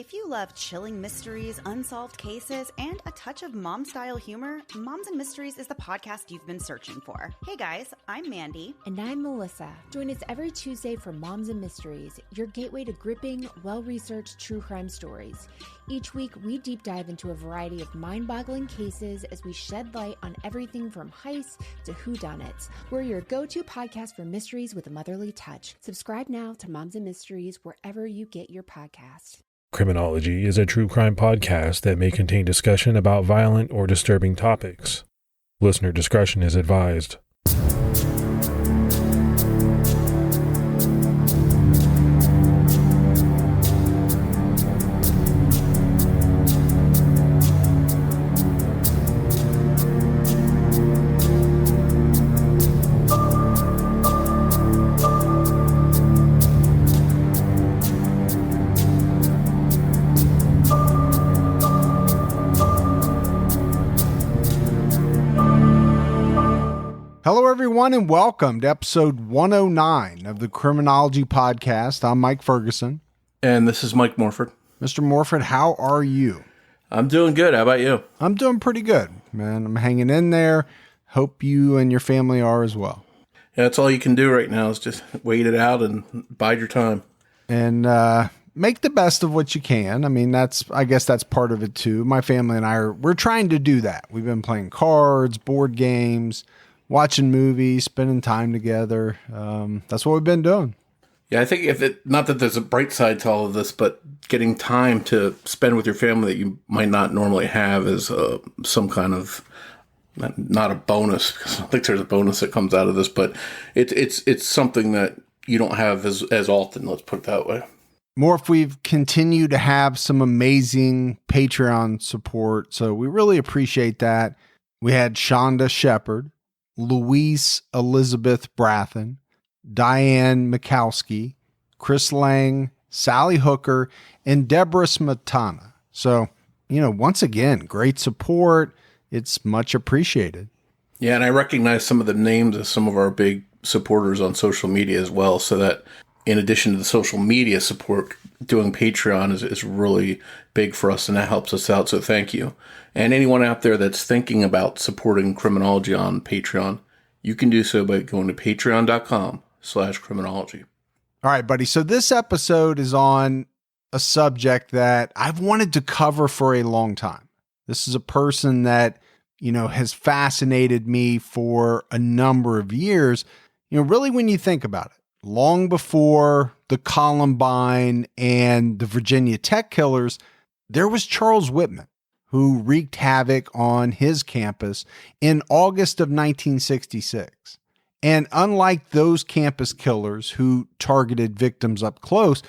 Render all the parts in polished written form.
If you love chilling mysteries, unsolved cases, and a touch of mom-style humor, Moms and Mysteries is the podcast you've been searching for. Hey guys, I'm Mandy. And I'm Melissa. Join us every Tuesday for Moms and Mysteries, your gateway to gripping, well-researched true crime stories. Each week, we deep dive into a variety of mind-boggling cases as we shed light on everything from heists to whodunits. We're your go-to podcast for mysteries with a motherly touch. Subscribe now to Moms and Mysteries wherever you get your podcasts. Criminology is a true crime podcast that may contain discussion about violent or disturbing topics. Listener discretion is advised. Hello, everyone, and welcome to episode 109 of the Criminology podcast. I'm Mike Ferguson. And this is Mike Morford. Mr. Morford, how are you? I'm doing good. How about you? I'm doing pretty good, man. I'm hanging in there. Hope you and your family are as well. Yeah, that's all you can do right now is just wait it out and bide your time. And make the best of what you can. I mean, I guess that's part of it too. My family and we're trying to do that. We've been playing cards, board games, watching movies, spending time together. That's what we've been doing. Yeah, I think not that there's a bright side to all of this, but getting time to spend with your family that you might not normally have is some kind of, not a bonus, because I don't think there's a bonus that comes out of this, but it's something that you don't have as often, let's put it that way. Morph, we've continued to have some amazing Patreon support, so we really appreciate that. We had Shonda Shepard, Louise Elizabeth Brathen, Diane Mikowski, Chris Lang, Sally Hooker, and Deborah Smetana. So, once again, great support. It's much appreciated. Yeah, and I recognize some of the names of some of our big supporters on social media as well, so that in addition to the social media support, doing Patreon is really big for us, and that helps us out, so thank you. And anyone out there that's thinking about supporting Criminology on Patreon, you can do so by going to patreon.com/criminology. All right, buddy. So this episode is on a subject that I've wanted to cover for a long time. This is a person that, has fascinated me for a number of years. Really when you think about it, long before the Columbine and the Virginia Tech killers, there was Charles Whitman, who wreaked havoc on his campus in August of 1966. And unlike those campus killers who targeted victims up close,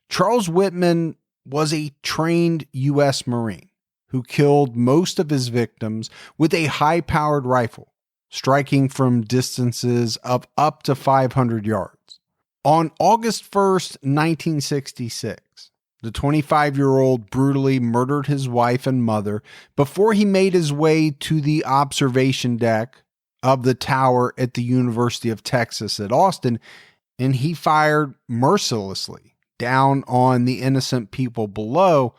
Charles Whitman was a trained U.S. Marine who killed most of his victims with a high-powered rifle, striking from distances of up to 500 yards. On August 1st, 1966, the 25-year-old brutally murdered his wife and mother before he made his way to the observation deck of the tower at the University of Texas at Austin, and he fired mercilessly down on the innocent people below,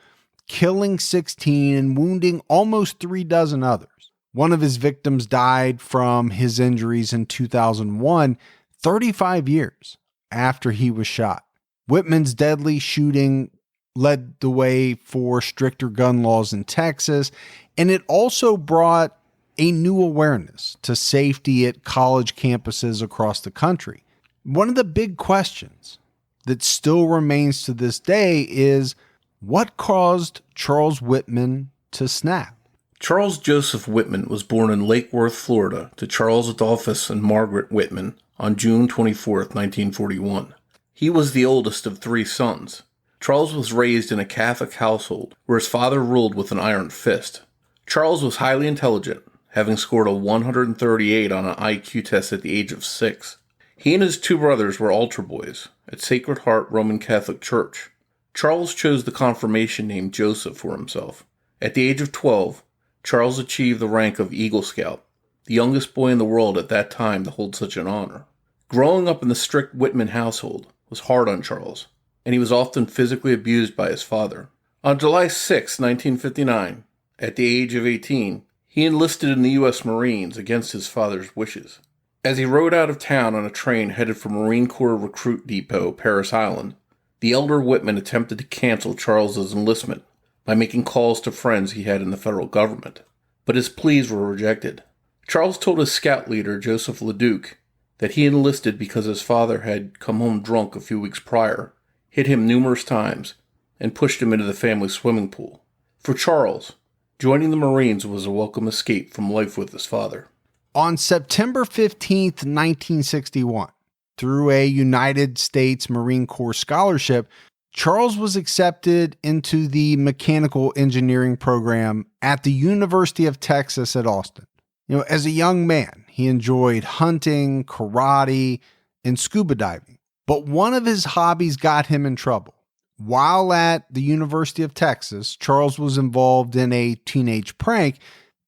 killing 16 and wounding almost 36 others. One of his victims died from his injuries in 2001, 35 years after he was shot. Whitman's deadly shooting led the way for stricter gun laws in Texas, and it also brought a new awareness to safety at college campuses across the country. One of the big questions that still remains to this day is, what caused Charles Whitman to snap? Charles Joseph Whitman was born in Lake Worth, Florida, to Charles Adolphus and Margaret Whitman on June 24, 1941. He was the oldest of 3 sons. Charles was raised in a Catholic household where his father ruled with an iron fist. Charles was highly intelligent, having scored a 138 on an IQ test at the age of 6. He and his 2 brothers were altar boys at Sacred Heart Roman Catholic Church. Charles chose the confirmation name Joseph for himself. At the age of 12, Charles achieved the rank of Eagle Scout, the youngest boy in the world at that time to hold such an honor. Growing up in the strict Whitman household was hard on Charles, and he was often physically abused by his father. On July 6, 1959, at the age of 18, he enlisted in the U.S. Marines against his father's wishes. As he rode out of town on a train headed for Marine Corps Recruit Depot, Paris Island, the elder Whitman attempted to cancel Charles's enlistment by making calls to friends he had in the federal government, but his pleas were rejected. Charles told his scout leader, Joseph LeDuc, that he enlisted because his father had come home drunk a few weeks prior, hit him numerous times, and pushed him into the family swimming pool. For Charles, joining the Marines was a welcome escape from life with his father. On September 15th, 1961, through a United States Marine Corps scholarship, Charles was accepted into the mechanical engineering program at the University of Texas at Austin. As a young man, he enjoyed hunting, karate, and scuba diving. But one of his hobbies got him in trouble. While at the University of Texas, Charles was involved in a teenage prank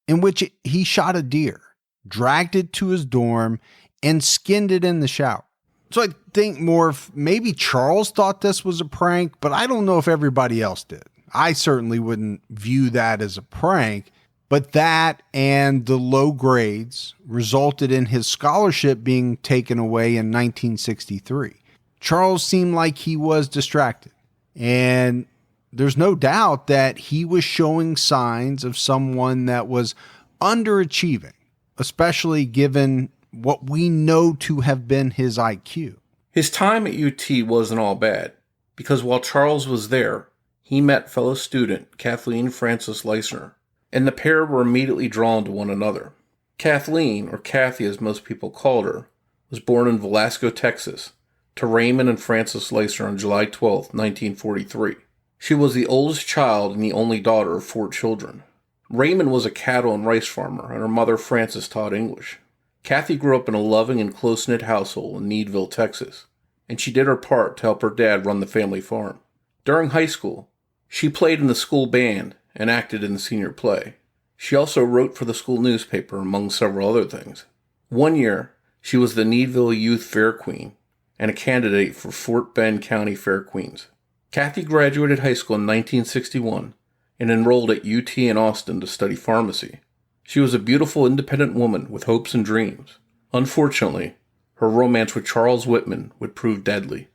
in which he shot a deer, dragged it to his dorm, and skinned it in the shower. So I think Morf, maybe Charles thought this was a prank, but I don't know if everybody else did. I certainly wouldn't view that as a prank, but that and the low grades resulted in his scholarship being taken away in 1963. Charles seemed like he was distracted, and there's no doubt that he was showing signs of someone that was underachieving, especially given what we know to have been his IQ. His time at UT wasn't all bad, because while Charles was there, he met fellow student Kathleen Frances Leisner, and the pair were immediately drawn to one another. Kathleen, or Kathy as most people called her, was born in Velasco, Texas, to Raymond and Frances Leisner on July 12, 1943. She was the oldest child and the only daughter of 4 children. Raymond was a cattle and rice farmer, and her mother Frances taught English. Kathy grew up in a loving and close-knit household in Needville, Texas, and she did her part to help her dad run the family farm. During high school, she played in the school band and acted in the senior play. She also wrote for the school newspaper, among several other things. One year, she was the Needville Youth Fair Queen and a candidate for Fort Bend County Fair Queens. Kathy graduated high school in 1961 and enrolled at UT in Austin to study pharmacy. She was a beautiful, independent woman with hopes and dreams. Unfortunately, her romance with Charles Whitman would prove deadly.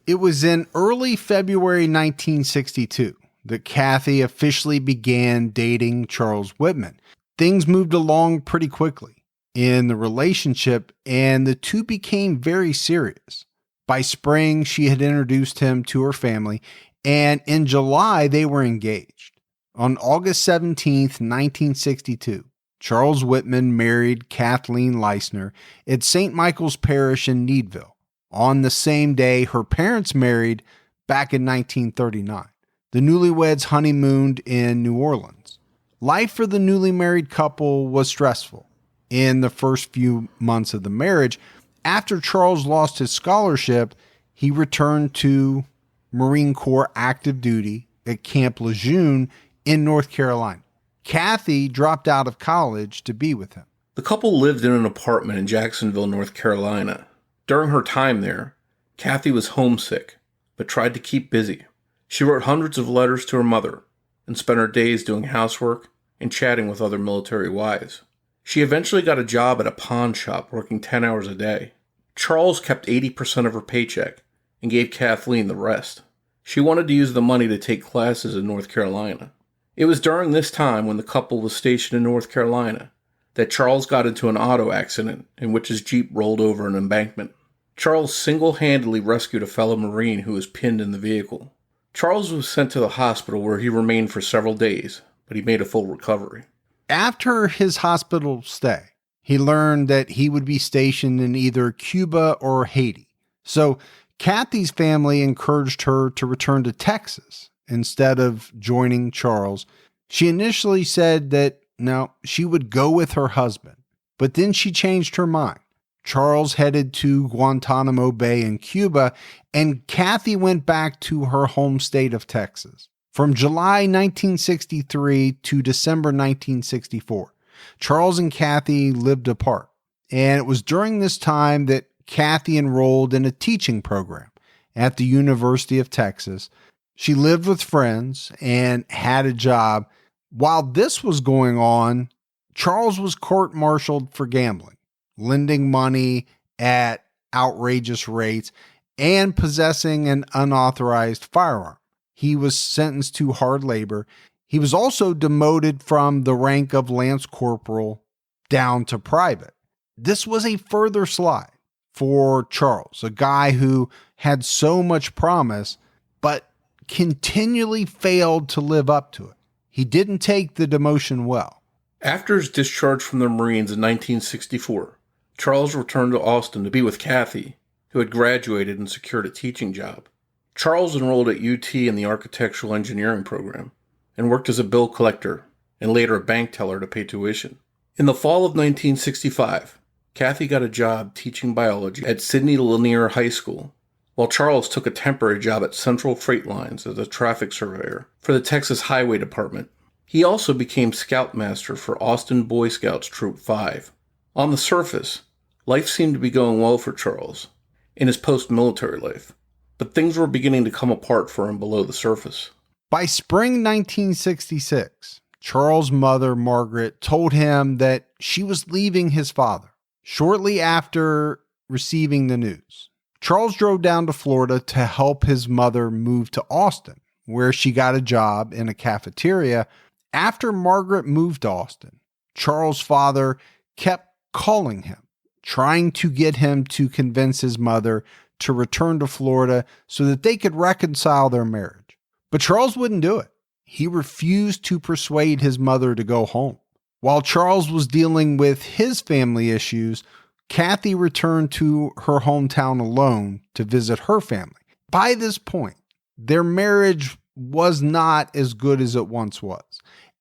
It was in early February 1962 that Kathy officially began dating Charles Whitman. Things moved along pretty quickly in the relationship, and the two became very serious. By spring, she had introduced him to her family, and in July, they were engaged. On August 17th, 1962, Charles Whitman married Kathleen Leisner at St. Michael's Parish in Needville. On the same day, her parents married back in 1939. The newlyweds honeymooned in New Orleans. Life for the newly married couple was stressful in the first few months of the marriage. After Charles lost his scholarship, he returned to Marine Corps active duty at Camp Lejeune in North Carolina. Kathy dropped out of college to be with him. The couple lived in an apartment in Jacksonville, North Carolina. During her time there, Kathy was homesick, but tried to keep busy. She wrote hundreds of letters to her mother and spent her days doing housework and chatting with other military wives. She eventually got a job at a pawn shop working 10 hours a day. Charles kept 80% of her paycheck and gave Kathleen the rest. She wanted to use the money to take classes in North Carolina. It was during this time, when the couple was stationed in North Carolina, that Charles got into an auto accident in which his Jeep rolled over an embankment. Charles single-handedly rescued a fellow Marine who was pinned in the vehicle. Charles was sent to the hospital where he remained for several days, but he made a full recovery. After his hospital stay, he learned that he would be stationed in either Cuba or Haiti. So Kathy's family encouraged her to return to Texas instead of joining Charles. She initially said that no, she would go with her husband, but then she changed her mind. Charles headed to Guantanamo Bay in Cuba, and Kathy went back to her home state of Texas. From July 1963 to December 1964, Charles and Kathy lived apart, and it was during this time that Kathy enrolled in a teaching program at the University of Texas. She lived with friends and had a job. While this was going on, Charles was court-martialed for gambling, lending money at outrageous rates, and possessing an unauthorized firearm. He was sentenced to hard labor. He was also demoted from the rank of lance corporal down to private. This was a further slide for Charles, a guy who had so much promise, but continually failed to live up to it. He didn't take the demotion well. After his discharge from the Marines in 1964, Charles returned to Austin to be with Kathy, who had graduated and secured a teaching job. Charles enrolled at UT in the architectural engineering program and worked as a bill collector and later a bank teller to pay tuition. In the fall of 1965, Kathy got a job teaching biology at Sidney Lanier High School, while Charles took a temporary job at Central Freight Lines as a traffic surveyor for the Texas Highway Department. He also became scoutmaster for Austin Boy Scouts Troop 5. On the surface, life seemed to be going well for Charles in his post-military life, but things were beginning to come apart for him below the surface. By spring 1966, Charles' mother, Margaret, told him that she was leaving his father. Shortly after receiving the news, Charles drove down to Florida to help his mother move to Austin, where she got a job in a cafeteria. After Margaret moved to Austin, Charles' father kept calling him, trying to get him to convince his mother to return to Florida so that they could reconcile their marriage. But Charles wouldn't do it. He refused to persuade his mother to go home. While Charles was dealing with his family issues, Kathy returned to her hometown alone to visit her family. By this point, their marriage was not as good as it once was.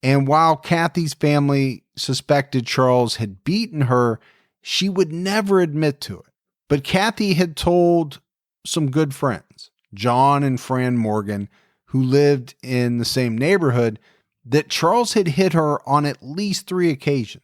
And while Kathy's family suspected Charles had beaten her, she would never admit to it. But Kathy had told some good friends, John and Fran Morgan, who lived in the same neighborhood, that Charles had hit her on at least 3 occasions.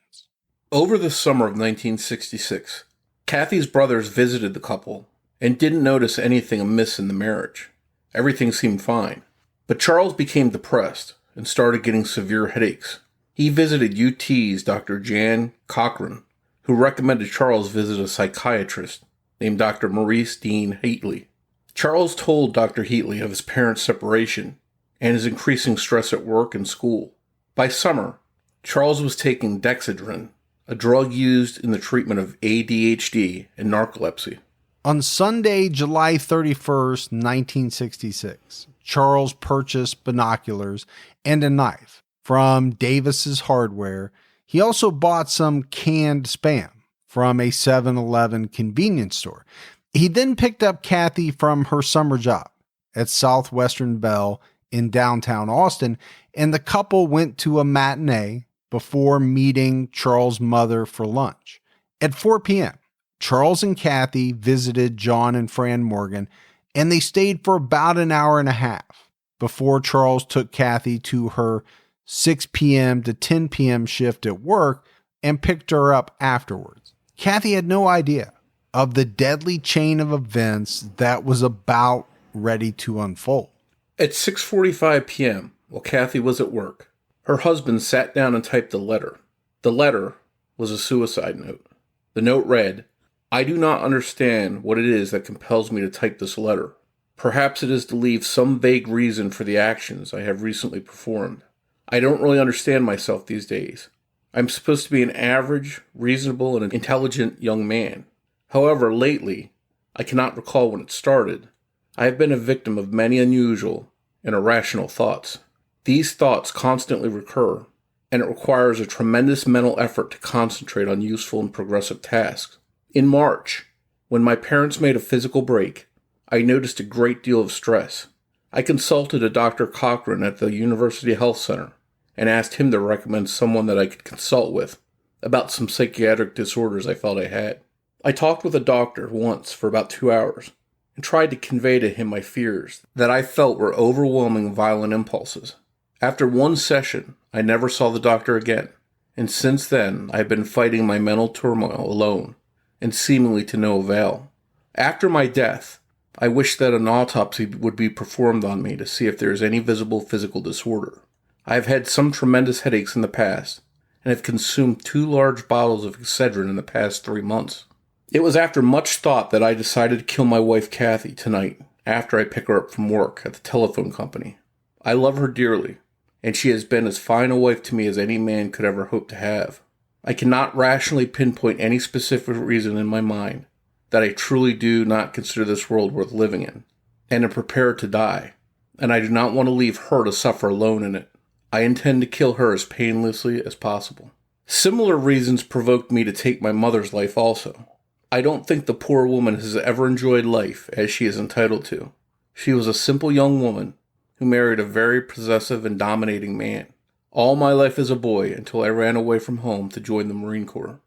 Over the summer of 1966, Kathy's brothers visited the couple and didn't notice anything amiss in the marriage. Everything seemed fine. But Charles became depressed and started getting severe headaches. He visited UT's Dr. Jan Cochran, who recommended Charles visit a psychiatrist named Dr. Maurice Dean Heatley. Charles told Dr. Heatley of his parents' separation and his increasing stress at work and school. By summer, Charles was taking Dexedrine, a drug used in the treatment of ADHD and narcolepsy. On Sunday, July 31st, 1966, Charles purchased binoculars and a knife from Davis's Hardware. He also bought some canned Spam from a 7-Eleven convenience store. He then picked up Kathy from her summer job at Southwestern Bell in downtown Austin, and the couple went to a matinee before meeting Charles' mother for lunch. At 4 p.m., Charles and Kathy visited John and Fran Morgan, and they stayed for about an hour and a half before Charles took Kathy to her 6 p.m. to 10 p.m. shift at work and picked her up afterwards. Kathy had no idea of the deadly chain of events that was about ready to unfold. At 6:45 p.m., while Kathy was at work, her husband sat down and typed a letter. The letter was a suicide note. The note read, "I do not understand what it is that compels me to type this letter. Perhaps it is to leave some vague reason for the actions I have recently performed. I don't really understand myself these days. I'm supposed to be an average, reasonable, and intelligent young man. However, lately, I cannot recall when it started, I have been a victim of many unusual and irrational thoughts. These thoughts constantly recur, and it requires a tremendous mental effort to concentrate on useful and progressive tasks. In March, when my parents made a physical break, I noticed a great deal of stress. I consulted a Dr. Cochran at the University Health Center and asked him to recommend someone that I could consult with about some psychiatric disorders I felt I had. I talked with a doctor once for about 2 hours and tried to convey to him my fears that I felt were overwhelming violent impulses. After one session, I never saw the doctor again, and since then I have been fighting my mental turmoil alone and seemingly to no avail. After my death, I wish that an autopsy would be performed on me to see if there is any visible physical disorder. I have had some tremendous headaches in the past, and have consumed 2 large bottles of Excedrin in the past 3 months. It was after much thought that I decided to kill my wife Kathy tonight after I pick her up from work at the telephone company. I love her dearly, and she has been as fine a wife to me as any man could ever hope to have. I cannot rationally pinpoint any specific reason in my mind that I truly do not consider this world worth living in, and am prepared to die, and I do not want to leave her to suffer alone in it. I intend to kill her as painlessly as possible. Similar reasons provoked me to take my mother's life also. I don't think the poor woman has ever enjoyed life as she is entitled to. She was a simple young woman who married a very possessive and dominating man. All my life as a boy until I ran away from home to join the Marine Corps.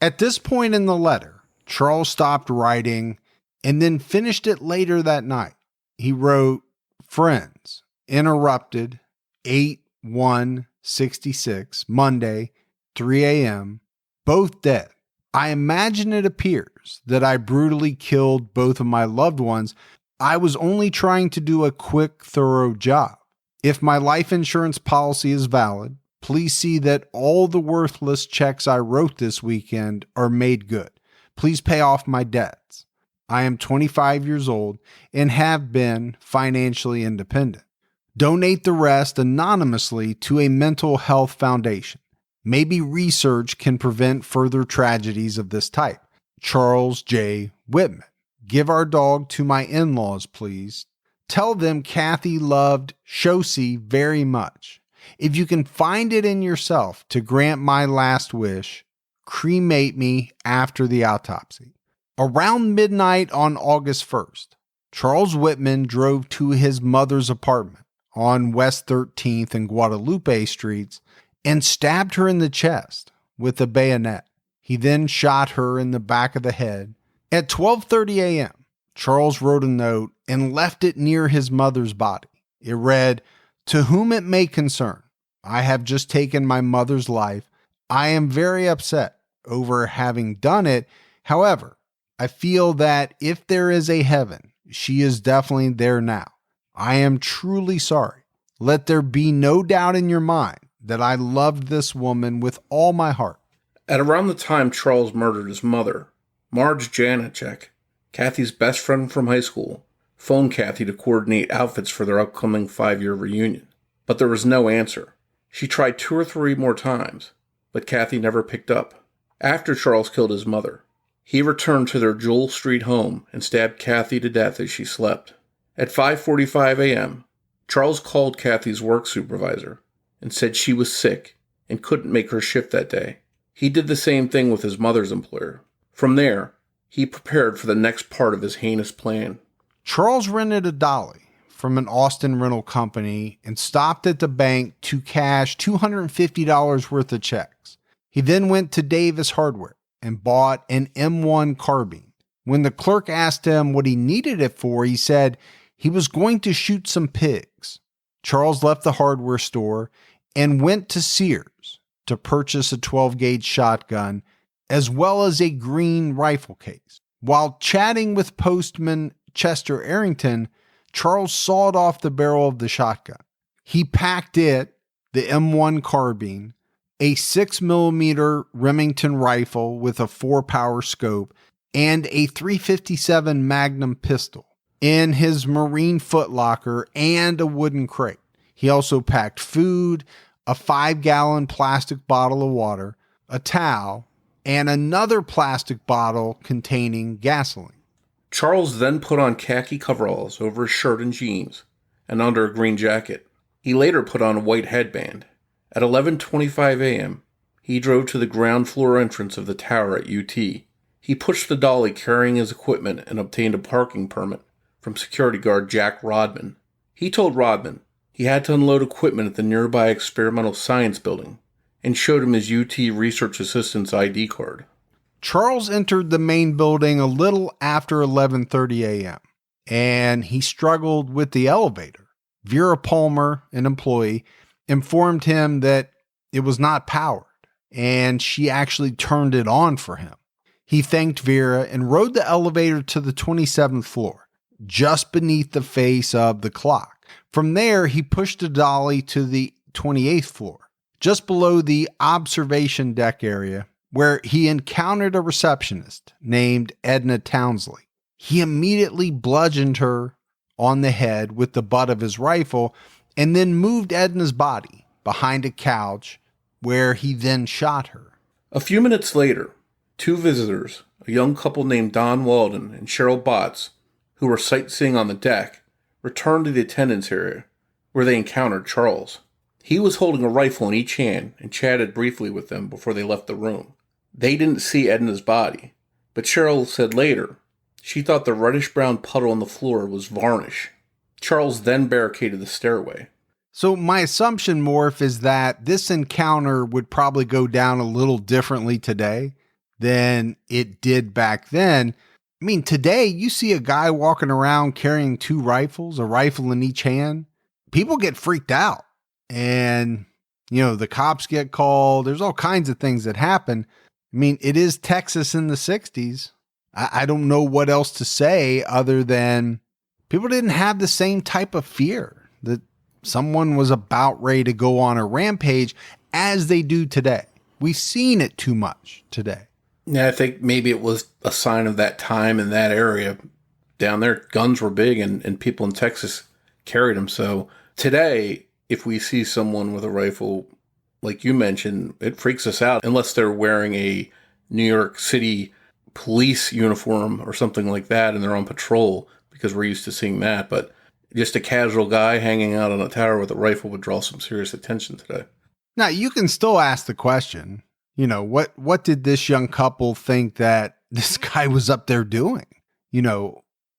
At this point in the letter, Charles stopped writing and then finished it later that night. He wrote, "Friends, interrupted, 8/1/66, Monday, 3 a.m., both dead. I imagine it appears that I brutally killed both of my loved ones. I was only trying to do a quick, thorough job. If my life insurance policy is valid, please see that all the worthless checks I wrote this weekend are made good. Please pay off my debts. I am 25 years old and have been financially independent. Donate the rest anonymously to a mental health foundation. Maybe research can prevent further tragedies of this type. Charles J. Whitman. Give our dog to my in-laws, please. Tell them Kathy loved Shosi very much. If you can find it in yourself to grant my last wish, cremate me after the autopsy." Around midnight on August 1st, Charles Whitman drove to his mother's apartment on West 13th and Guadalupe Streets and stabbed her in the chest with a bayonet. He then shot her in the back of the head. At 12:30 a.m., Charles wrote a note and left it near his mother's body. It read, "To whom it may concern, I have just taken my mother's life. I am very upset over having done it. However, I feel that if there is a heaven, she is definitely there now. I am truly sorry. Let there be no doubt in your mind that I loved this woman with all my heart." At around the time Charles murdered his mother, Marge Janacek, Kathy's best friend from high school, phoned Kathy to coordinate outfits for their upcoming 5-year reunion. But there was no answer. She tried 2 or 3 more times, but Kathy never picked up. After Charles killed his mother, he returned to their Jewel Street home and stabbed Kathy to death as she slept. At 5:45 a.m., Charles called Kathy's work supervisor and said she was sick and couldn't make her shift that day. He did the same thing with his mother's employer. From there, he prepared for the next part of his heinous plan. Charles rented a dolly from an Austin rental company and stopped at the bank to cash $250 worth of checks. He then went to Davis Hardware and bought an M1 carbine. When the clerk asked him what he needed it for, he said he was going to shoot some pigs. Charles left the hardware store and went to Sears to purchase a 12-gauge shotgun as well as a green rifle case. While chatting with postman Chester Arrington, Charles sawed off the barrel of the shotgun. He packed it, the M1 carbine, a 6mm Remington rifle with a 4-power scope, and a .357 Magnum pistol in his Marine footlocker and a wooden crate. He also packed food, a 5-gallon plastic bottle of water, a towel, and another plastic bottle containing gasoline. Charles then put on khaki coveralls over his shirt and jeans, and under a green jacket. He later put on a white headband. At 11:25 a.m., he drove to the ground floor entrance of the tower at UT. He pushed the dolly carrying his equipment and obtained a parking permit from security guard Jack Rodman. He told Rodman he had to unload equipment at the nearby Experimental Science Building and showed him his UT Research Assistant's ID card. Charles entered the main building a little after 11:30 a.m., and he struggled with the elevator. Vera Palmer, an employee, informed him that it was not powered, and she actually turned it on for him. He thanked Vera and rode the elevator to the 27th floor. just beneath the face of the clock. From there, he pushed the dolly to the 28th floor, just below the observation deck area, where he encountered a receptionist named Edna Townsley. He immediately bludgeoned her on the head with the butt of his rifle and then moved Edna's body behind a couch, where he then shot her. A few minutes later, two visitors, a young couple named Don Walden and Cheryl Botts, who were sightseeing on the deck, returned to the attendance area, where they encountered Charles. He was holding a rifle in each hand and chatted briefly with them before they left the room. They didn't see Edna's body, but Cheryl said later she thought the reddish-brown puddle on the floor was varnish. Charles then barricaded the stairway. So my assumption, Morf, is that this encounter would probably go down a little differently today than it did back then. I mean, today you see a guy walking around carrying two rifles, a rifle in each hand. People get freaked out and, the cops get called. There's all kinds of things that happen. I mean, it is Texas in the 60s. I don't know what else to say other than people didn't have the same type of fear that someone was about ready to go on a rampage as they do today. We've seen it too much today. Yeah, I think maybe it was a sign of that time in that area. Down there, guns were big and people in Texas carried them. So today, if we see someone with a rifle, like you mentioned, it freaks us out unless they're wearing a New York City police uniform or something like that and they're on patrol, because we're used to seeing that. But just a casual guy hanging out on a tower with a rifle would draw some serious attention today. Now, you can still ask the question, what did this young couple think that this guy was up there doing?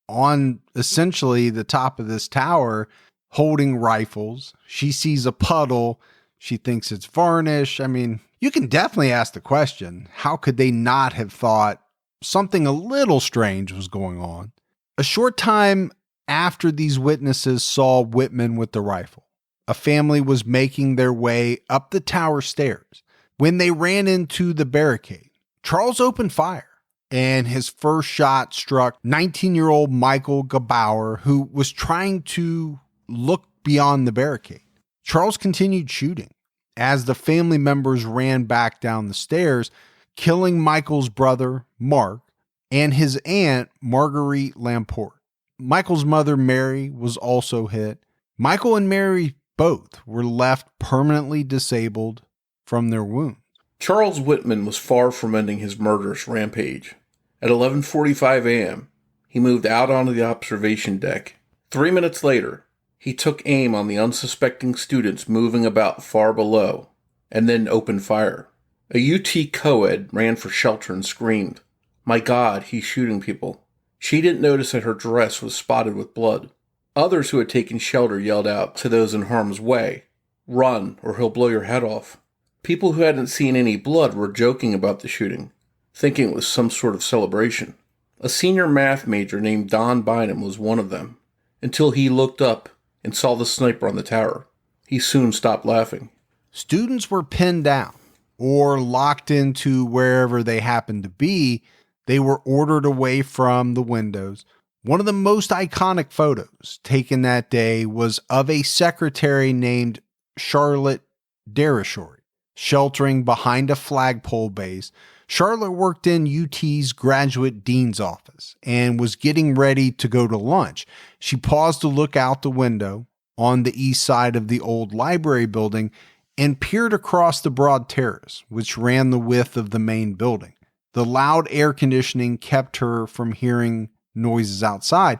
On essentially the top of this tower, holding rifles. She sees a puddle. She thinks it's varnish. I mean, you can definitely ask the question, how could they not have thought something a little strange was going on? A short time after these witnesses saw Whitman with the rifle, a family was making their way up the tower stairs when they ran into the barricade. Charles opened fire, and his first shot struck 19-year-old Michael Gebauer, who was trying to look beyond the barricade. Charles continued shooting as the family members ran back down the stairs, killing Michael's brother, Mark, and his aunt, Marguerite Lamport. Michael's mother, Mary, was also hit. Michael and Mary both were left permanently disabled from their wounds. Charles Whitman was far from ending his murderous rampage. At 11:45 a.m., he moved out onto the observation deck. 3 minutes later, he took aim on the unsuspecting students moving about far below, and then opened fire. A UT co-ed ran for shelter and screamed, "My God, he's shooting people." She didn't notice that her dress was spotted with blood. Others who had taken shelter yelled out to those in harm's way, "Run, or he'll blow your head off." People who hadn't seen any blood were joking about the shooting, thinking it was some sort of celebration. A senior math major named Don Bynum was one of them, until he looked up and saw the sniper on the tower. He soon stopped laughing. Students were pinned down or locked into wherever they happened to be. They were ordered away from the windows. One of the most iconic photos taken that day was of a secretary named Charlotte Derrishory, sheltering behind a flagpole base. Charlotte worked in UT's graduate dean's office and was getting ready to go to lunch. She paused to look out the window on the east side of the old library building and peered across the broad terrace, which ran the width of the main building. The loud air conditioning kept her from hearing noises outside,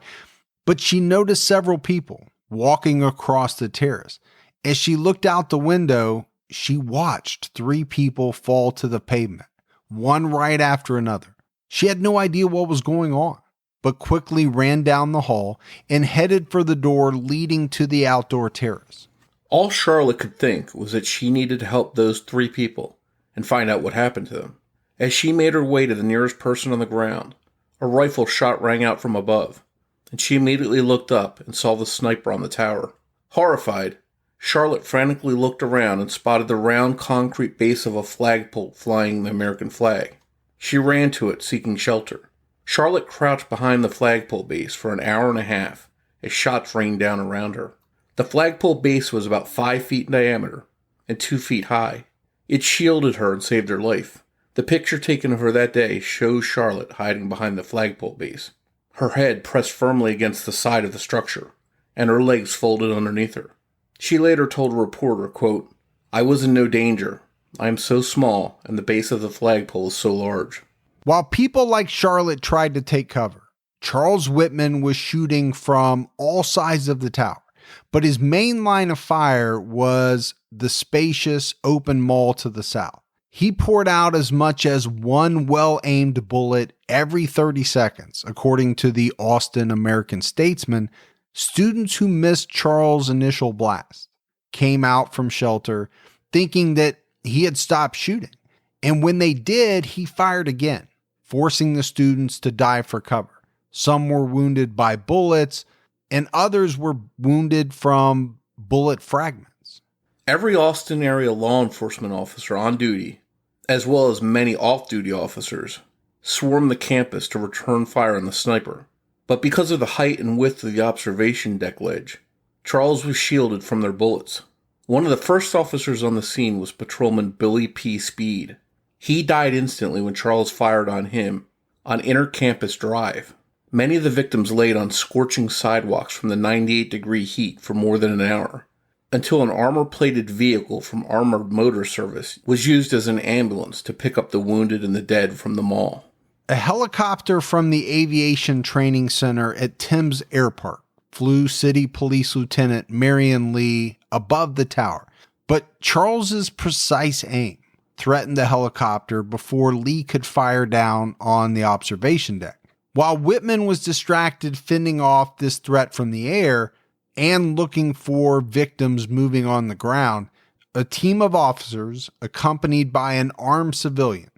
but she noticed several people walking across the terrace. As she looked out the window, she watched 3 people fall to the pavement, one right after another. She had no idea what was going on, but quickly ran down the hall and headed for the door leading to the outdoor terrace. All Charlotte could think was that she needed to help those 3 people and find out what happened to them. As she made her way to the nearest person on the ground, a rifle shot rang out from above, and she immediately looked up and saw the sniper on the tower. Horrified, Charlotte frantically looked around and spotted the round concrete base of a flagpole flying the American flag. She ran to it, seeking shelter. Charlotte crouched behind the flagpole base for an hour and a half as shots rained down around her. The flagpole base was about 5 feet in diameter and 2 feet high. It shielded her and saved her life. The picture taken of her that day shows Charlotte hiding behind the flagpole base, her head pressed firmly against the side of the structure, and her legs folded underneath her. She later told a reporter, quote, "I was in no danger. I am so small, and the base of the flagpole is so large." While people like Charlotte tried to take cover, Charles Whitman was shooting from all sides of the tower, but his main line of fire was the spacious open mall to the south. He poured out as much as one well-aimed bullet every 30 seconds, according to the Austin American-Statesman. Students who missed Charles' initial blast came out from shelter thinking that he had stopped shooting. And when they did, he fired again, forcing the students to dive for cover. Some were wounded by bullets, and others were wounded from bullet fragments. Every Austin area law enforcement officer on duty, as well as many off-duty officers, swarmed the campus to return fire on the sniper. But because of the height and width of the observation deck ledge, Charles was shielded from their bullets. One of the first officers on the scene was Patrolman Billy P. Speed. He died instantly when Charles fired on him on Inter-Campus Drive. Many of the victims laid on scorching sidewalks from the 98-degree heat for more than an hour, until an armor-plated vehicle from Armored Motor Service was used as an ambulance to pick up the wounded and the dead from the mall. A helicopter from the Aviation Training Center at Timms Airport flew City Police Lieutenant Marion Lee above the tower, but Charles's precise aim threatened the helicopter before Lee could fire down on the observation deck. While Whitman was distracted fending off this threat from the air and looking for victims moving on the ground, a team of officers, accompanied by an armed civilian,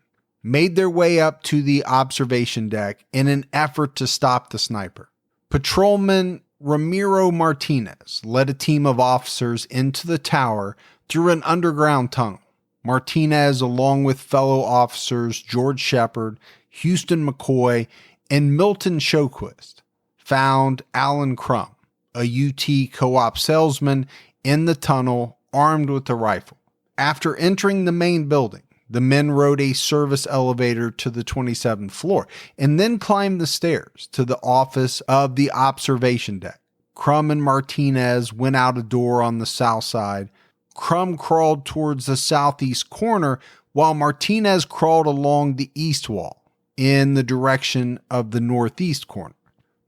made their way up to the observation deck in an effort to stop the sniper. Patrolman Ramiro Martinez led a team of officers into the tower through an underground tunnel. Martinez, along with fellow officers George Shepard, Houston McCoy, and Milton Shoquist, found Alan Crum, a UT co-op salesman, in the tunnel armed with a rifle. After entering the main building, the men rode a service elevator to the 27th floor and then climbed the stairs to the office of the observation deck. Crum and Martinez went out a door on the south side. Crum crawled towards the southeast corner while Martinez crawled along the east wall in the direction of the northeast corner.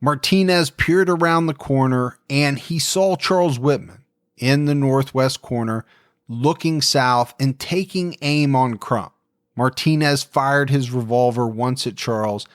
Martinez peered around the corner and he saw Charles Whitman in the northwest corner looking south and taking aim on Crum. Martinez fired his revolver once at Charles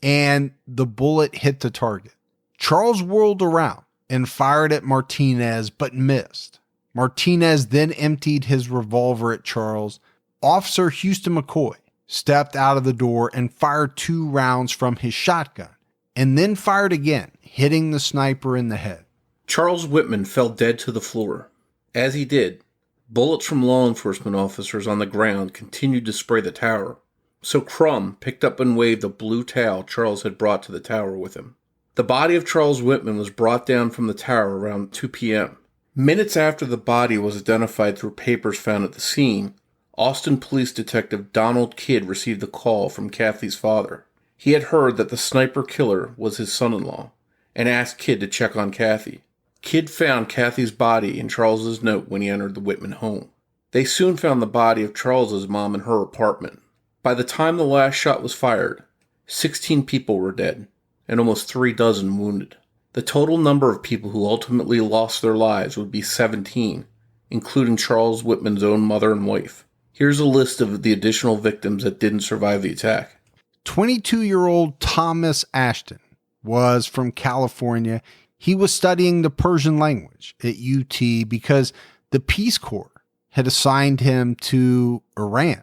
and the bullet hit the target. Charles whirled around and fired at Martinez but missed. Martinez then emptied his revolver at Charles. Officer Houston McCoy stepped out of the door and fired 2 rounds from his shotgun and then fired again, hitting the sniper in the head. Charles Whitman fell dead to the floor. As he did, bullets from law enforcement officers on the ground continued to spray the tower, so Crum picked up and waved a blue towel Charles had brought to the tower with him. The body of Charles Whitman was brought down from the tower around 2 p.m. Minutes after the body was identified through papers found at the scene, Austin Police Detective Donald Kidd received a call from Kathy's father. He had heard that the sniper killer was his son-in-law and asked Kidd to check on Kathy. Kidd found Kathy's body in Charles's note when he entered the Whitman home. They soon found the body of Charles's mom in her apartment. By the time the last shot was fired, 16 people were dead and almost 36 wounded. The total number of people who ultimately lost their lives would be 17, including Charles Whitman's own mother and wife. Here's a list of the additional victims that didn't survive the attack. 22-year-old Thomas Ashton was from California. He was studying the Persian language at UT because the Peace Corps had assigned him to Iran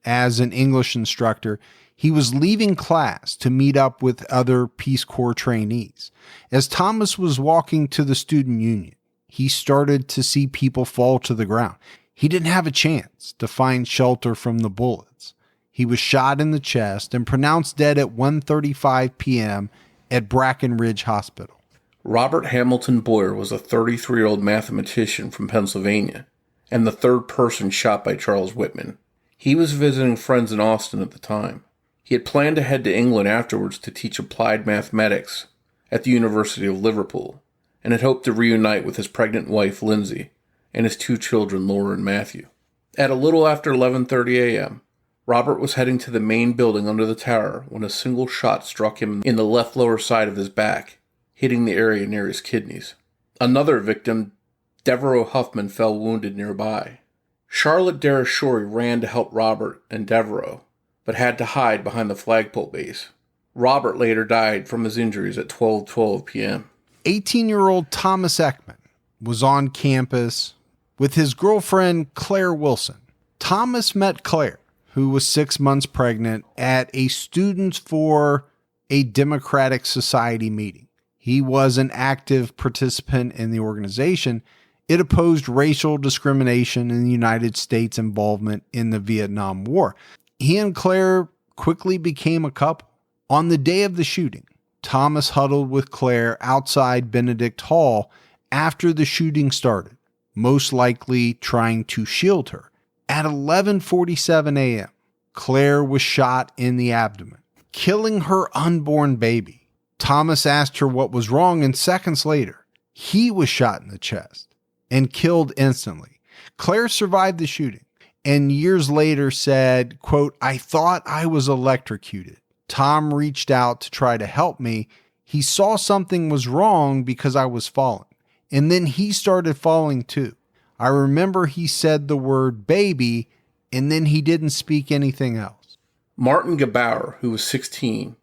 as an English instructor. He was leaving class to meet up with other Peace Corps trainees. As Thomas was walking to the student union, he started to see people fall to the ground. He didn't have a chance to find shelter from the bullets. He was shot in the chest and pronounced dead at 1:35 p.m. at Brackenridge Hospital. Robert Hamilton Boyer was a 33-year-old mathematician from Pennsylvania and the third person shot by Charles Whitman. He was visiting friends in Austin at the time. He had planned to head to England afterwards to teach applied mathematics at the University of Liverpool and had hoped to reunite with his pregnant wife, Lindsay, and his two children, Laura and Matthew. At a little after 11:30 a.m., Robert was heading to the main building under the tower when a single shot struck him in the left lower side of his back, hitting the area near his kidneys. Another victim, Devereux Huffman, fell wounded nearby. Charlotte Dereshori ran to help Robert and Devereux, but had to hide behind the flagpole base. Robert later died from his injuries at 12:12 p.m. 18-year-old Thomas Ekman was on campus with his girlfriend, Claire Wilson. Thomas met Claire, who was 6 months pregnant, at a Students for a Democratic Society meeting. He was an active participant in the organization. It opposed racial discrimination in the United States' involvement in the Vietnam War. He and Claire quickly became a couple. On the day of the shooting, Thomas huddled with Claire outside Benedict Hall after the shooting started, most likely trying to shield her. At 11:47 a.m., Claire was shot in the abdomen, killing her unborn baby. Thomas asked her what was wrong, and seconds later, he was shot in the chest and killed instantly. Claire survived the shooting and years later said, quote, "I thought I was electrocuted. Tom reached out to try to help me. He saw something was wrong because I was falling. And then he started falling too. I remember he said the word baby, and then he didn't speak anything else." Martin Gebauer, who was 16,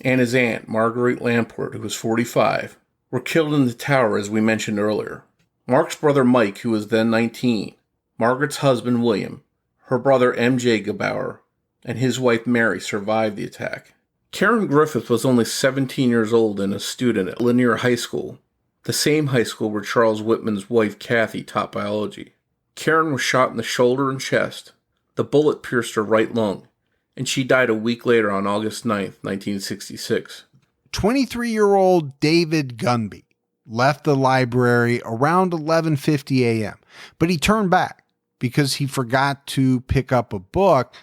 and his aunt, Marguerite Lamport, who was 45, were killed in the tower, as we mentioned earlier. Mark's brother Mike, who was then 19, Margaret's husband William, her brother M.J. Gebauer, and his wife Mary survived the attack. Karen Griffith was only 17 years old and a student at Lanier High School, the same high school where Charles Whitman's wife Kathy taught biology. Karen was shot in the shoulder and chest. The bullet pierced her right lung, and she died a week later on August 9th, 1966. 23-year-old David Gunby left the library around 11:50 a.m., but he turned back because he forgot to pick up a book.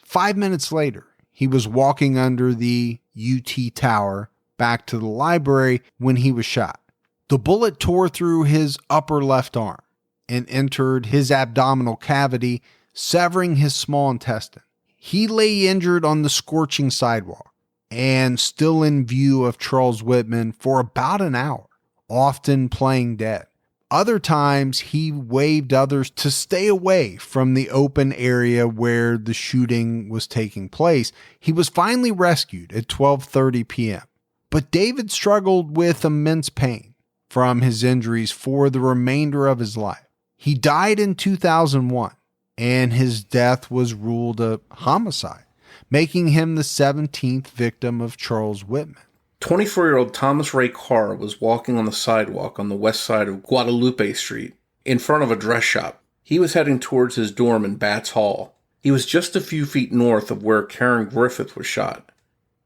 5 minutes later, he was walking under the UT Tower back to the library when he was shot. The bullet tore through his upper left arm and entered his abdominal cavity, severing his small intestine. He lay injured on the scorching sidewalk and still in view of Charles Whitman for about an hour, often playing dead. Other times, he waved others to stay away from the open area where the shooting was taking place. He was finally rescued at 12:30 p.m. But David struggled with immense pain from his injuries for the remainder of his life. He died in 2001, and his death was ruled a homicide, making him the 17th victim of Charles Whitman. 24-year-old Thomas Ray Carr was walking on the sidewalk on the west side of Guadalupe Street in front of a dress shop. He was heading towards his dorm in Bats Hall. He was just a few feet north of where Karen Griffith was shot.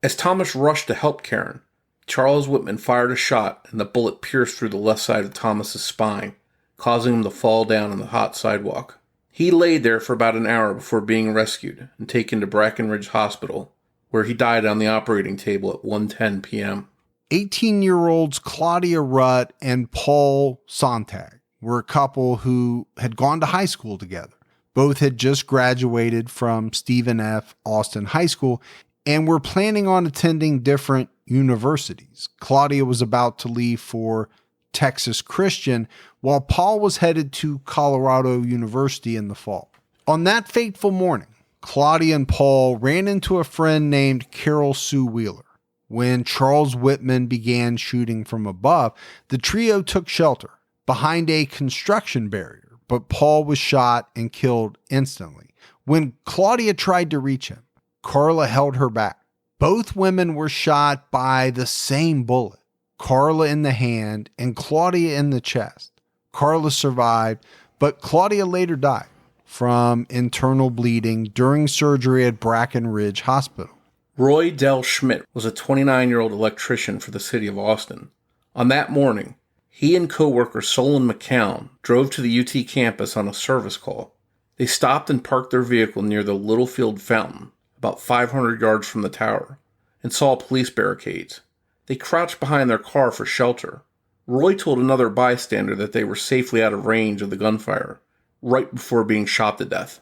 As Thomas rushed to help Karen, Charles Whitman fired a shot and the bullet pierced through the left side of Thomas's spine, causing him to fall down on the hot sidewalk. He laid there for about an hour before being rescued and taken to Brackenridge Hospital, where he died on the operating table at 1:10 p.m. 18-year-olds Claudia Rutt and Paul Sontag were a couple who had gone to high school together. Both had just graduated from Stephen F. Austin High School and were planning on attending different universities. Claudia was about to leave for Texas Christian, while Paul was headed to Colorado University in the fall. On that fateful morning, Claudia and Paul ran into a friend named Carol Sue Wheeler. When Charles Whitman began shooting from above, the trio took shelter behind a construction barrier, but Paul was shot and killed instantly. When Claudia tried to reach him, Carla held her back. Both women were shot by the same bullet, Carla in the hand and Claudia in the chest. Carla survived, but Claudia later died from internal bleeding during surgery at Brackenridge Hospital. Roy Dell Schmidt was a 29-year-old electrician for the city of Austin. On that morning, he and co-worker Solon McCown drove to the UT campus on a service call. They stopped and parked their vehicle near the Littlefield Fountain, about 500 yards from the tower, and saw police barricades. They crouched behind their car for shelter. Roy told another bystander that they were safely out of range of the gunfire, right before being shot to death.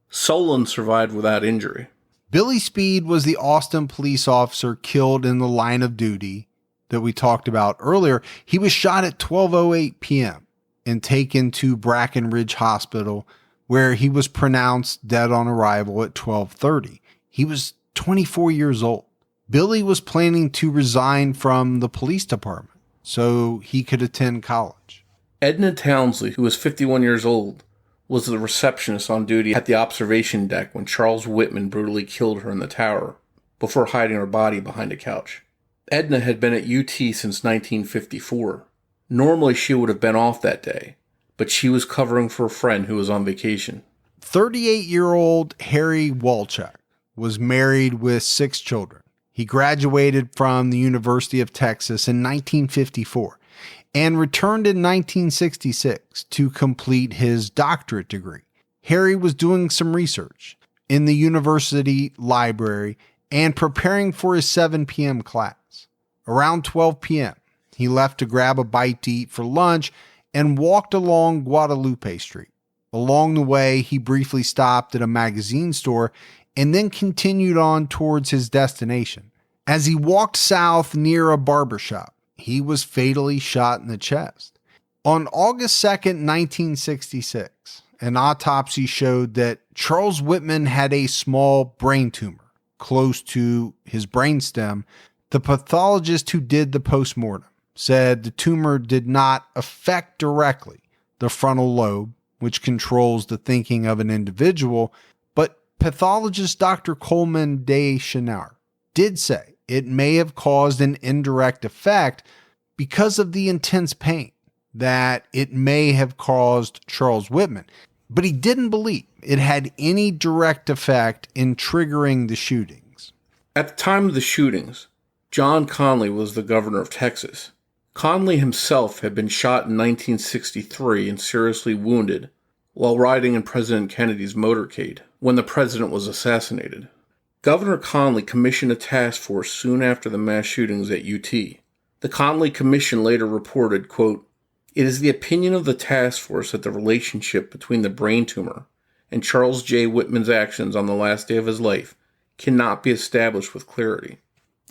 Solon survived without injury. Billy Speed was the Austin police officer killed in the line of duty that we talked about earlier. He was shot at 12:08 p.m. and taken to Brackenridge Hospital, where he was pronounced dead on arrival at 12:30. He was 24 years old. Billy was planning to resign from the police department so he could attend college. Edna Townsley, who was 51 years old, was the receptionist on duty at the observation deck when Charles Whitman brutally killed her in the tower before hiding her body behind a couch. Edna had been at UT since 1954. Normally she would have been off that day, but she was covering for a friend who was on vacation. 38-year-old Harry Walchuk was married with 6 children. He graduated from the University of Texas in 1954 and returned in 1966 to complete his doctorate degree. Harry was doing some research in the university library and preparing for his 7 p.m. class. Around 12 p.m., he left to grab a bite to eat for lunch and walked along Guadalupe Street. Along the way, he briefly stopped at a magazine store and then continued on towards his destination. As he walked south near a barbershop, he was fatally shot in the chest. On August 2nd, 1966, an autopsy showed that Charles Whitman had a small brain tumor close to his brainstem. The pathologist who did the postmortem said the tumor did not affect directly the frontal lobe, which controls the thinking of an individual, but pathologist Dr. Coleman Deschanel did say it may have caused an indirect effect because of the intense pain that it may have caused Charles Whitman, but he didn't believe it had any direct effect in triggering the shootings. At the time of the shootings, John Conley was the governor of Texas. Conley himself had been shot in 1963 and seriously wounded while riding in President Kennedy's motorcade when the president was assassinated. Governor Conley commissioned a task force soon after the mass shootings at UT. The Conley Commission later reported, quote, "It is the opinion of the task force that the relationship between the brain tumor and Charles J. Whitman's actions on the last day of his life cannot be established with clarity."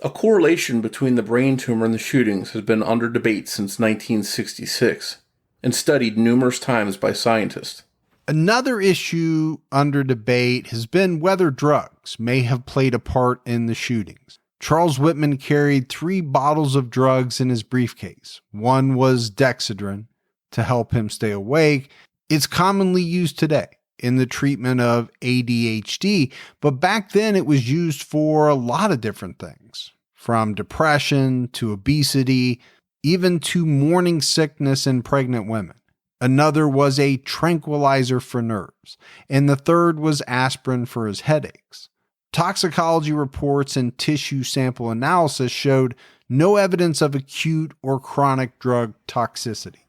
A correlation between the brain tumor and the shootings has been under debate since 1966 and studied numerous times by scientists. Another issue under debate has been whether drugs may have played a part in the shootings. Charles Whitman carried 3 bottles of drugs in his briefcase. One was Dexedrine to help him stay awake. It's commonly used today in the treatment of ADHD, but back then it was used for a lot of different things, from depression to obesity, even to morning sickness in pregnant women. Another was a tranquilizer for nerves, and the third was aspirin for his headaches. Toxicology reports and tissue sample analysis showed no evidence of acute or chronic drug toxicity.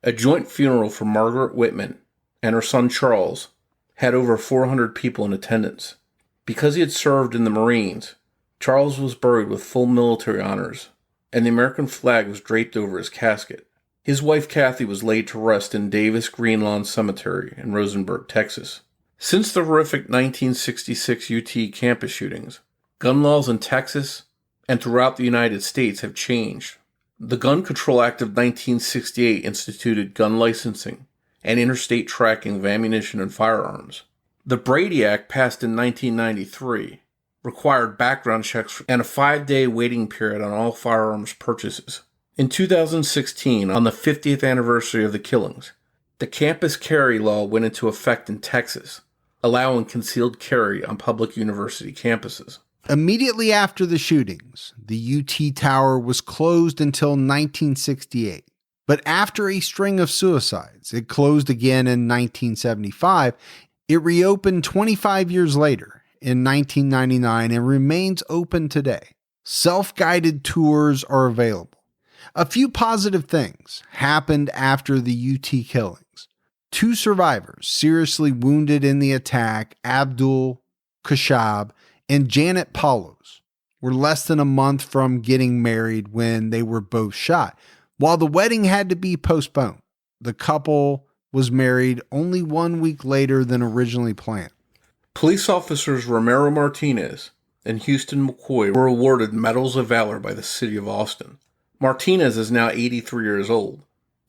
A joint funeral for Margaret Whitman and her son Charles had over 400 people in attendance. Because he had served in the Marines, Charles was buried with full military honors, and the American flag was draped over his casket. His wife Kathy was laid to rest in Davis Green Lawn Cemetery in Rosenberg, Texas. Since the horrific 1966 UT campus shootings, gun laws in Texas and throughout the United States have changed. The Gun Control Act of 1968 instituted gun licensing and interstate tracking of ammunition and firearms. The Brady Act, passed in 1993, required background checks and a 5-day waiting period on all firearms purchases. In 2016, on the 50th anniversary of the killings, the campus carry law went into effect in Texas, allowing concealed carry on public university campuses. Immediately after the shootings, the UT Tower was closed until 1968. But after a string of suicides, it closed again in 1975. It reopened 25 years later in 1999 and remains open today. Self-guided tours are available. A few positive things happened after the UT killings. 2 survivors seriously wounded in the attack, Abdul Khashab and Janet Paulos, were less than a month from getting married when they were both shot. While the wedding had to be postponed, the couple was married only 1 week later than originally planned. Police officers Romero Martinez and Houston McCoy were awarded Medals of Valor by the city of Austin. Martinez is now 83 years old.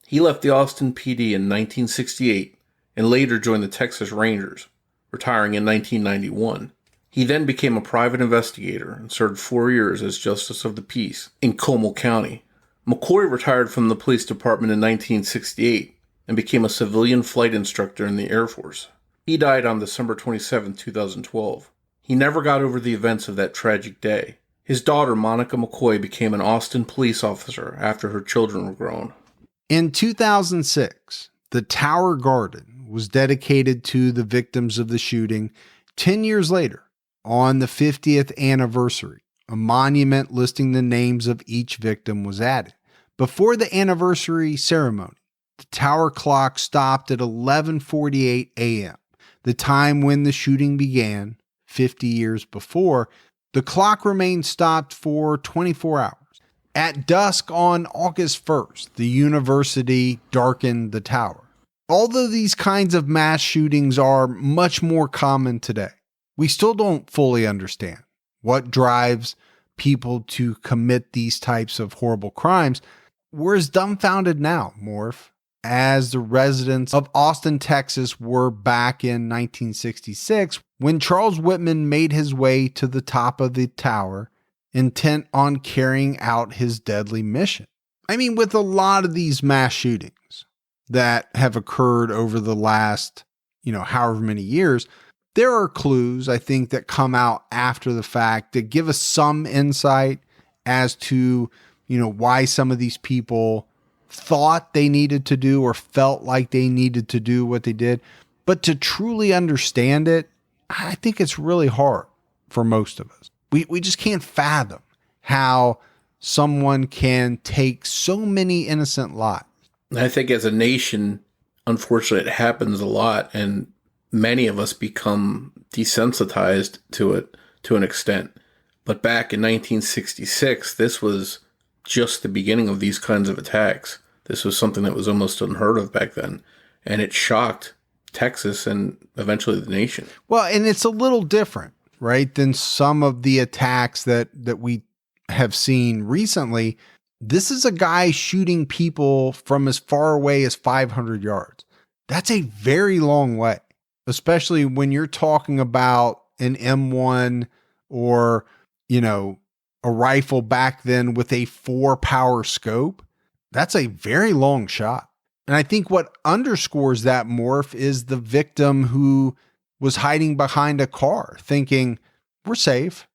He left the Austin PD in 1968 and later joined the Texas Rangers, retiring in 1991. He then became a private investigator and served 4 years as Justice of the Peace in Comal County. McCoy retired from the police department in 1968 and became a civilian flight instructor in the Air Force. He died on December 27, 2012. He never got over the events of that tragic day. His daughter, Monica McCoy, became an Austin police officer after her children were grown. In 2006, the Tower Garden was dedicated to the victims of the shooting. 10 years later, on the 50th anniversary, a monument listing the names of each victim was added. Before the anniversary ceremony, the tower clock stopped at 11:48 a.m., the time when the shooting began 50 years before. The clock remained stopped for 24 hours. At dusk on August 1st, the university darkened the tower. Although these kinds of mass shootings are much more common today, we still don't fully understand what drives people to commit these types of horrible crimes. We're as dumbfounded now, Morf, as the residents of Austin, Texas were back in 1966 when Charles Whitman made his way to the top of the tower, intent on carrying out his deadly mission. I mean, with a lot of these mass shootings that have occurred over the last, however many years, there are clues, I think, that come out after the fact that give us some insight as to, why some of these people thought they needed to do or felt like they needed to do what they did. But to truly understand it, I think it's really hard for most of us. We just can't fathom how someone can take so many innocent lives. I think as a nation, unfortunately, it happens a lot, and many of us become desensitized to it to an extent. But back in 1966, this was just the beginning of these kinds of attacks. This was something that was almost unheard of back then, and it shocked Texas and eventually the nation. Well, and it's a little different, right, than some of the attacks that we have seen recently. This is a guy shooting people from as far away as 500 yards. That's a very long way, especially when you're talking about an M1 or, a rifle back then with a 4-power scope. That's a very long shot. And I think what underscores that, Morph, is the victim who was hiding behind a car thinking, we're safe.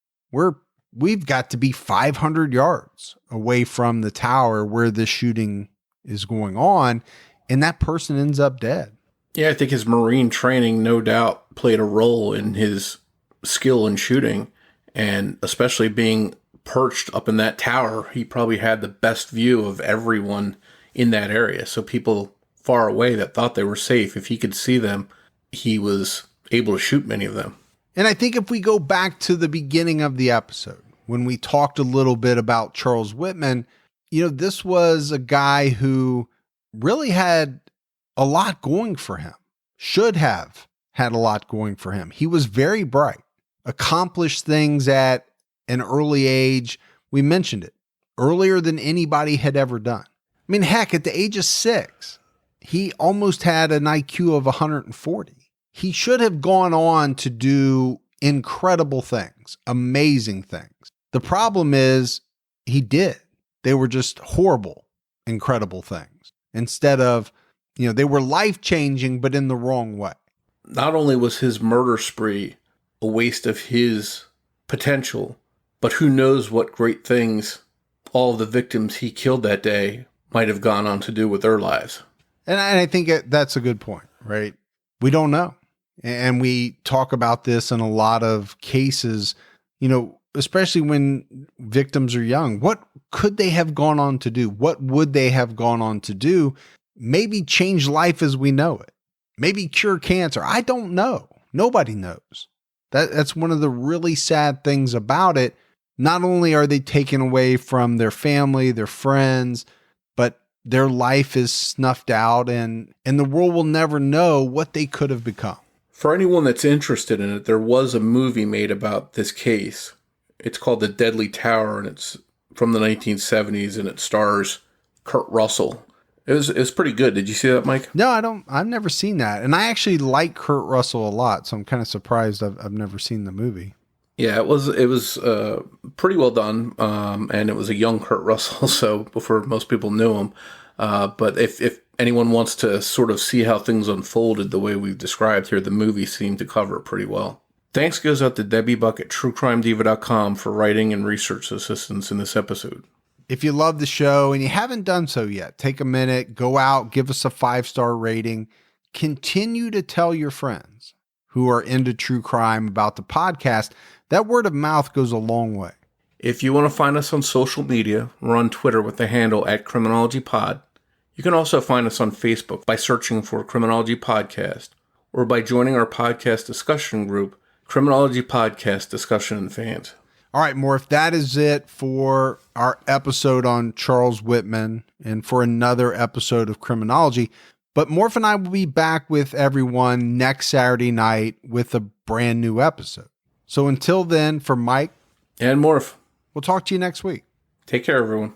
We've got to be 500 yards away from the tower where this shooting is going on. And that person ends up dead. Yeah, I think his Marine training no doubt played a role in his skill in shooting. And especially being perched up in that tower, he probably had the best view of everyone in that area. So people far away that thought they were safe, if he could see them, he was able to shoot many of them. And I think if we go back to the beginning of the episode, when we talked a little bit about Charles Whitman, this was a guy who really had a lot going for him, should have had a lot going for him. He was very bright, accomplished things at an early age. We mentioned it earlier than anybody had ever done. I mean, heck, at the age of 6, he almost had an IQ of 140. He should have gone on to do incredible things, amazing things. The problem is he did. They were just horrible, incredible things. Instead of, they were life-changing, but in the wrong way. Not only was his murder spree a waste of his potential, but who knows what great things all of the victims he killed that day might have gone on to do with their lives. And I think that's a good point, right? We don't know. And we talk about this in a lot of cases, especially when victims are young. What could they have gone on to do? What would they have gone on to do? Maybe change life as we know it. Maybe cure cancer. I don't know. Nobody knows. That's one of the really sad things about it. Not only are they taken away from their family, their friends, but their life is snuffed out and the world will never know what they could have become. For anyone that's interested in it, there was a movie made about this case. It's called The Deadly Tower, and it's from the 1970s, and it stars Kurt Russell. It was pretty good. Did you see that, Mike? No, I've never seen that. And I actually like Kurt Russell a lot, so I'm kind of surprised I've never seen the movie. Yeah, it was pretty well done, and it was a young Kurt Russell, so before most people knew him. But if anyone wants to sort of see how things unfolded the way we've described here, the movie seemed to cover it pretty well. Thanks goes out to Debbie Buck at TrueCrimeDiva.com for writing and research assistance in this episode. If you love the show and you haven't done so yet, take a minute, go out, give us a 5-star rating. Continue to tell your friends who are into true crime about the podcast. That word of mouth goes a long way. If you want to find us on social media, we're on Twitter with the handle @CriminologyPod. You can also find us on Facebook by searching for Criminology Podcast or by joining our podcast discussion group, Criminology Podcast Discussion and Fans. All right, Morf, that is it for our episode on Charles Whitman and for another episode of Criminology. But Morf and I will be back with everyone next Saturday night with a brand new episode. So until then, for Mike and Morf, we'll talk to you next week. Take care, everyone.